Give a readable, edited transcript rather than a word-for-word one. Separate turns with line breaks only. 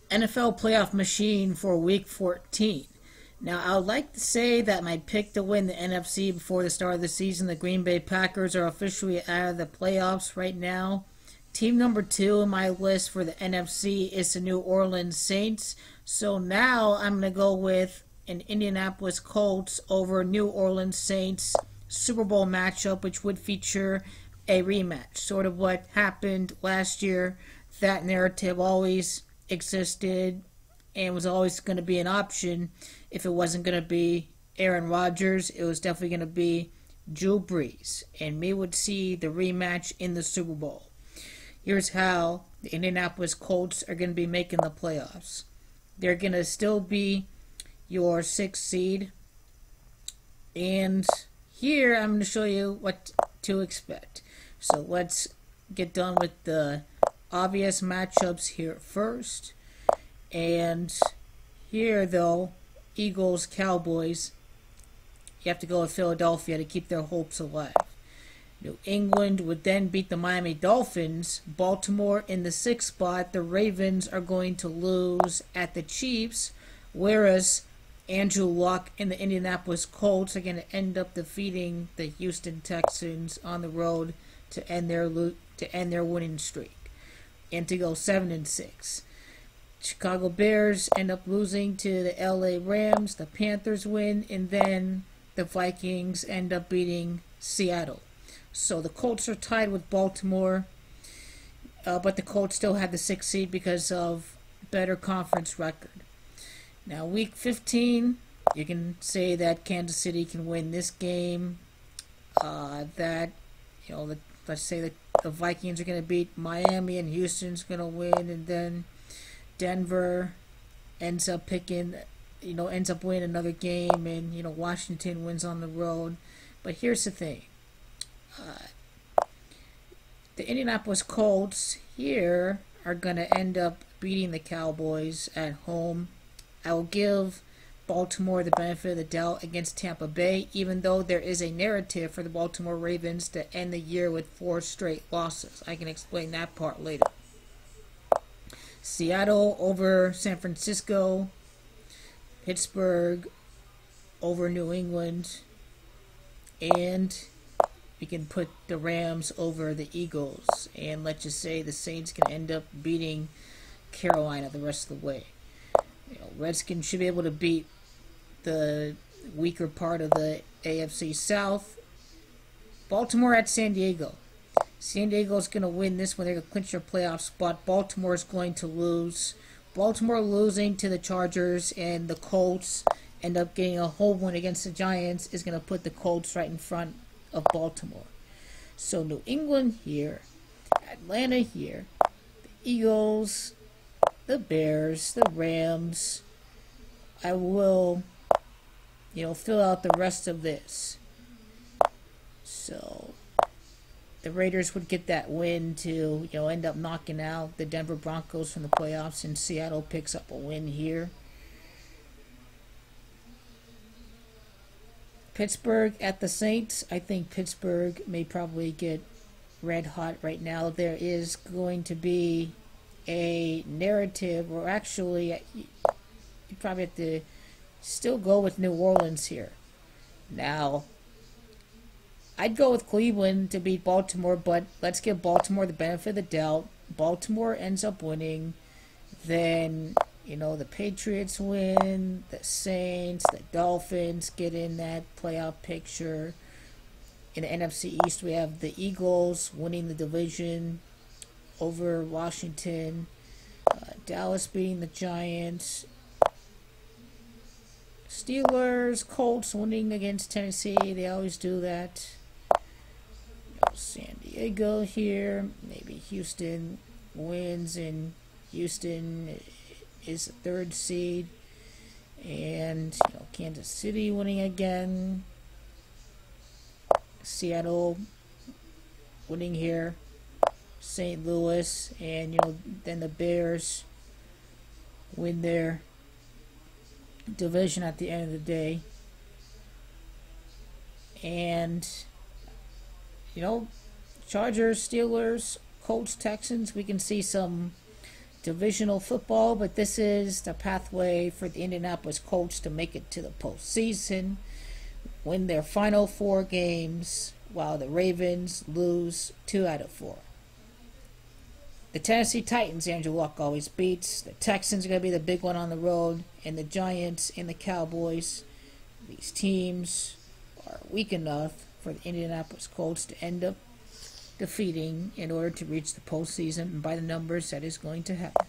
NFL playoff machine for week 14. Now, I would like to say that my pick to win the NFC before the start of the season, the Green Bay Packers, are officially out of the playoffs right now. Team number 2 in my list for the NFC is the New Orleans Saints. So now I'm going to go with an Indianapolis Colts over New Orleans Saints Super Bowl matchup, which would feature a rematch. Sort of what happened last year. That narrative always existed and was always going to be an option. If it wasn't going to be Aaron Rodgers, it was definitely going to be Drew Brees. And we would see the rematch in the Super Bowl. Here's how the Indianapolis Colts are going to be making the playoffs. They're going to still be your 6th seed. And here I'm going to show you what to expect. So let's get done with the obvious matchups here first. And here, though, Eagles, Cowboys, you have to go with Philadelphia to keep their hopes alive. New England would then beat the Miami Dolphins. Baltimore in the 6th spot. The Ravens are going to lose at the Chiefs, whereas Andrew Luck and the Indianapolis Colts are going to end up defeating the Houston Texans on the road to end their winning streak and to go 7-6. Chicago Bears end up losing to the LA Rams. The Panthers win, and then the Vikings end up beating Seattle. So the Colts are tied with Baltimore, but the Colts still have the 6th seed because of better conference record. Now, week 15, you can say that Kansas City can win this game. Let's say that the Vikings are going to beat Miami and Houston's going to win, and then Denver ends up winning another game, and Washington wins on the road. But here's the thing: the Indianapolis Colts here are going to end up beating the Cowboys at home. I will give Baltimore the benefit of the doubt against Tampa Bay, even though there is a narrative for the Baltimore Ravens to end the year with 4 straight losses. I can explain that part later. Seattle over San Francisco, Pittsburgh over New England, and we can put the Rams over the Eagles. And let's just say the Saints can end up beating Carolina the rest of the way. Redskins should be able to beat the weaker part of the AFC South. Baltimore at San Diego. San Diego's going to win this one. They're going to clinch their playoff spot. Baltimore is going to lose. Baltimore losing to the Chargers, and the Colts end up getting a home win against the Giants is going to put the Colts right in front of Baltimore. So New England here, Atlanta here, the Eagles, the Bears, the Rams. I will, fill out the rest of this. So the Raiders would get that win to, end up knocking out the Denver Broncos from the playoffs, and Seattle picks up a win here. Pittsburgh at the Saints. I think Pittsburgh may probably get red hot right now. There is going to be a narrative, or actually, you probably have to still go with New Orleans here. Now, I'd go with Cleveland to beat Baltimore, but let's give Baltimore the benefit of the doubt. Baltimore ends up winning. Then, the Patriots win, the Saints, the Dolphins get in that playoff picture. In the NFC East, we have the Eagles winning the division over Washington. Dallas beating the Giants. Steelers, Colts winning against Tennessee. They always do that. San Diego here. Maybe Houston wins, and Houston is the 3rd seed. And Kansas City winning again. Seattle winning here. St. Louis, and then the Bears win their division at the end of the day. And Chargers, Steelers, Colts, Texans, we can see some divisional football, but this is the pathway for the Indianapolis Colts to make it to the postseason, win their final 4 games, while the Ravens lose 2 out of 4. The Tennessee Titans, Andrew Luck always beats. The Texans are going to be the big one on the road, and the Giants and the Cowboys. These teams are weak enough for the Indianapolis Colts to end up defeating in order to reach the postseason, and by the numbers that is going to happen.